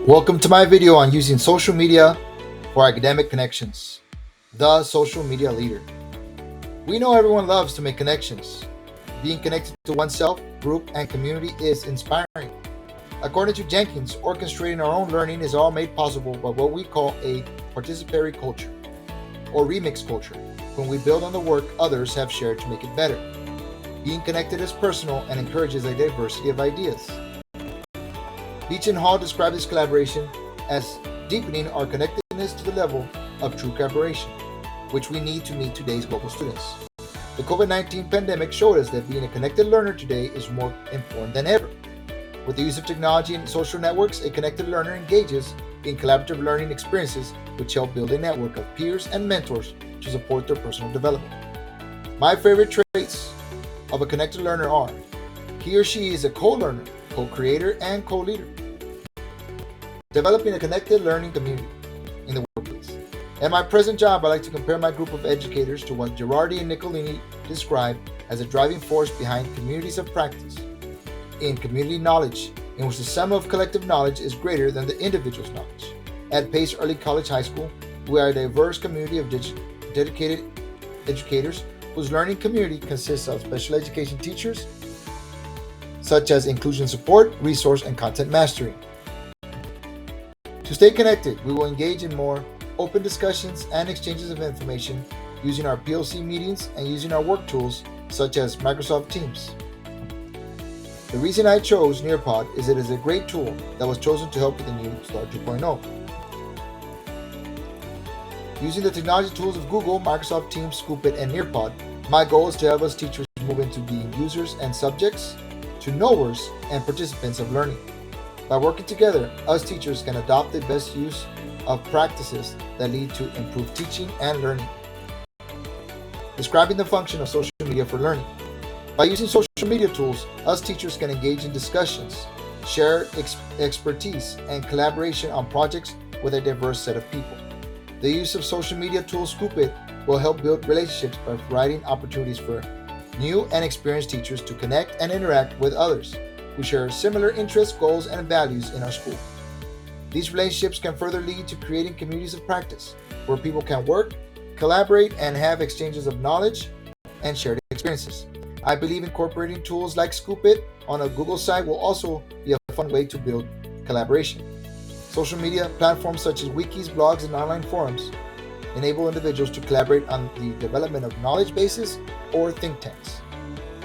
Welcome to my video on using social media for academic connections. The social media leader. We know everyone loves to make connections. Being connected to oneself, group, and community is inspiring. According to Jenkins, orchestrating our own learning is all made possible by what we call a participatory culture, or remix culture, when we build on the work others have shared to make it better. Being connected is personal and encourages a diversity of ideas. Beach and Hall describe this collaboration as deepening our connectedness to the level of true collaboration, which we need to meet today's global students. The COVID-19 pandemic showed us that being a connected learner today is more important than ever. With the use of technology and social networks, a connected learner engages in collaborative learning experiences which help build a network of peers and mentors to support their personal development. My favorite traits of a connected learner are: he or she is a co-learner, co-creator, and co-leader. Developing a connected learning community in the workplace. At my present job, I like to compare my group of educators to what Girardi and Nicolini describe as a driving force behind communities of practice. In community knowledge, in which the sum of collective knowledge is greater than the individual's knowledge. At Pace Early College High School, we are a diverse community of dedicated educators whose learning community consists of special education teachers, such as inclusion support, resource, and content mastery. To stay connected, we will engage in more open discussions and exchanges of information using our PLC meetings and using our work tools such as Microsoft Teams. The reason I chose Nearpod is it is a great tool that was chosen to help with the new Start 2.0. Using the technology tools of Google, Microsoft Teams, Scoopit, and Nearpod, my goal is to help us teachers move into being users and subjects to knowers and participants of learning. By working together, us teachers can adopt the best use of practices that lead to improved teaching and learning. Describing the function of social media for learning. By using social media tools, us teachers can engage in discussions, share expertise, and collaboration on projects with a diverse set of people. The use of social media tools Scoopit will help build relationships by providing opportunities for new and experienced teachers to connect and interact with others who share similar interests, goals, and values in our school. These relationships can further lead to creating communities of practice where people can work, collaborate, and have exchanges of knowledge and shared experiences. I believe incorporating tools like Scoopit on a Google site will also be a fun way to build collaboration. Social media platforms such as wikis, blogs, and online forums enable individuals to collaborate on the development of knowledge bases or think tanks.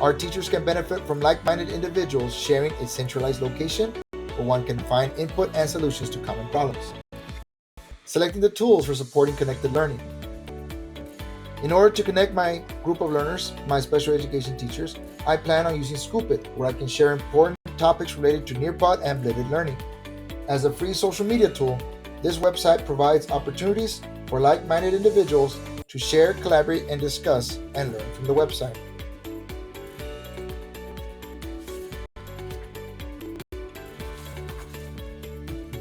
Our teachers can benefit from like-minded individuals sharing a centralized location where one can find input and solutions to common problems. Selecting the tools for supporting connected learning. In order to connect my group of learners, my special education teachers, I plan on using Scoopit, where I can share important topics related to Nearpod and blended learning. As a free social media tool, this website provides opportunities for like-minded individuals to share, collaborate, and discuss and learn from the website.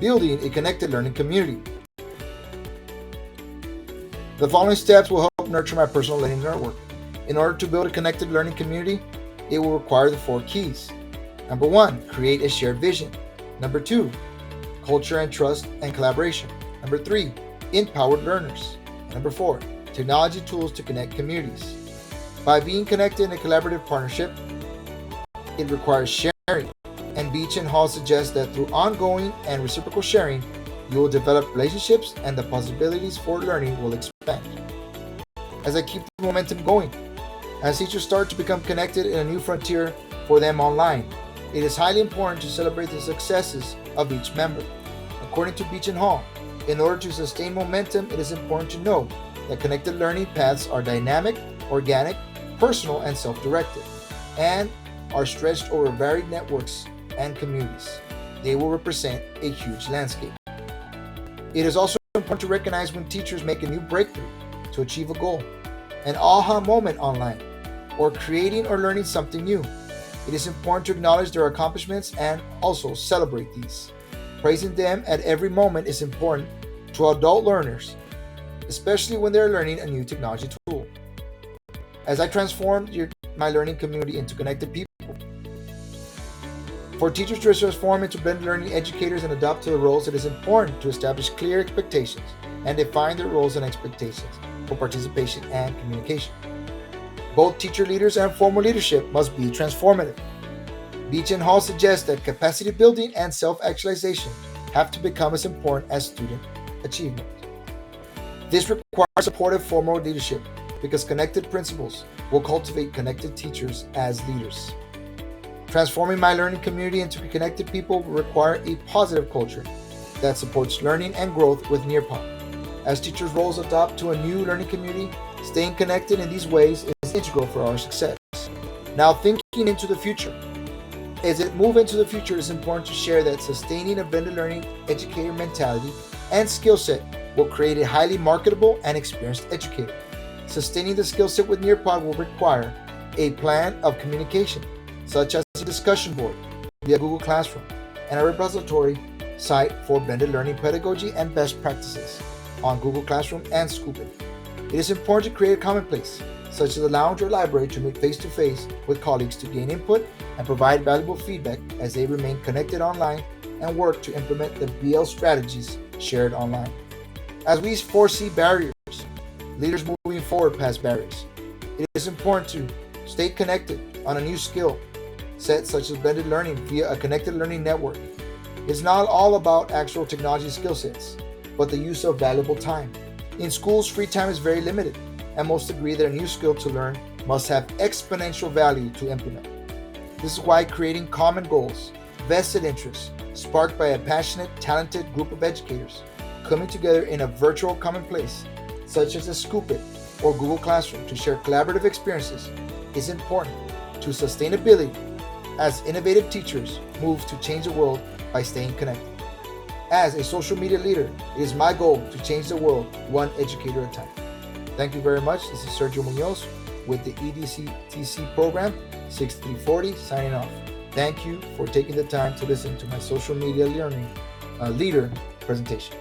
Building a connected learning community. The following steps will help nurture my personal learning network. In order to build a connected learning community, it will require the 4 keys. Number 1, create a shared vision. Number 2, culture and trust and collaboration. Number 3, empowered learners. And number 4, technology tools to connect communities. By being connected in a collaborative partnership, it requires sharing. And Beach and Hall suggests that through ongoing and reciprocal sharing, you will develop relationships and the possibilities for learning will expand. As I keep the momentum going, as teachers start to become connected in a new frontier for them online, it is highly important to celebrate the successes of each member. According to Beach and Hall, in order to sustain momentum, it is important to know that connected learning paths are dynamic, organic, personal, and self-directed, and are stretched over varied networks and communities. They will represent a huge landscape. It is also important to recognize when teachers make a new breakthrough to achieve a goal, an aha moment online, or creating or learning something new. It is important to acknowledge their accomplishments and also celebrate these. Praising them at every moment is important to adult learners, especially when they're learning a new technology tool. As I transformed my learning community into connected people, For teachers to transform into blended learning educators and adapt to the roles, it is important to establish clear expectations and define their roles and expectations for participation and communication. Both teacher leaders and formal leadership must be transformative. Beach and Hall suggest that capacity building and self-actualization have to become as important as student achievement. This requires supportive formal leadership because connected principals will cultivate connected teachers as leaders. Transforming my learning community into connected people will require a positive culture that supports learning and growth with Nearpod. As teachers' roles adapt to a new learning community, staying connected in these ways is integral for our success. Now, thinking into the future. As it moves into the future, it is important to share that sustaining a blended learning educator mentality and skill set will create a highly marketable and experienced educator. Sustaining the skill set with Nearpod will require a plan of communication, such as a discussion board via Google Classroom and a repository site for blended learning pedagogy and best practices on Google Classroom and Scoopit. It is important to create a common place, such as a lounge or library, to meet face-to-face with colleagues to gain input and provide valuable feedback as they remain connected online and work to implement the BL strategies shared online. As we foresee barriers, leaders moving forward past barriers, it is important to stay connected on a new skill set such as blended learning via a connected learning network. It's not all about actual technology skill sets, but the use of valuable time. In schools, free time is very limited, and most agree that a new skill to learn must have exponential value to implement. This is why creating common goals, vested interests, sparked by a passionate, talented group of educators coming together in a virtual common place, such as a Scoopit or Google Classroom, to share collaborative experiences is important to sustainability as innovative teachers move to change the world by staying connected. As a social media leader, it is my goal to change the world one educator at a time. Thank you very much. This is Sergio Munoz with the EDCTC program 6340 signing off. Thank you for taking the time to listen to my social media learning leader presentation.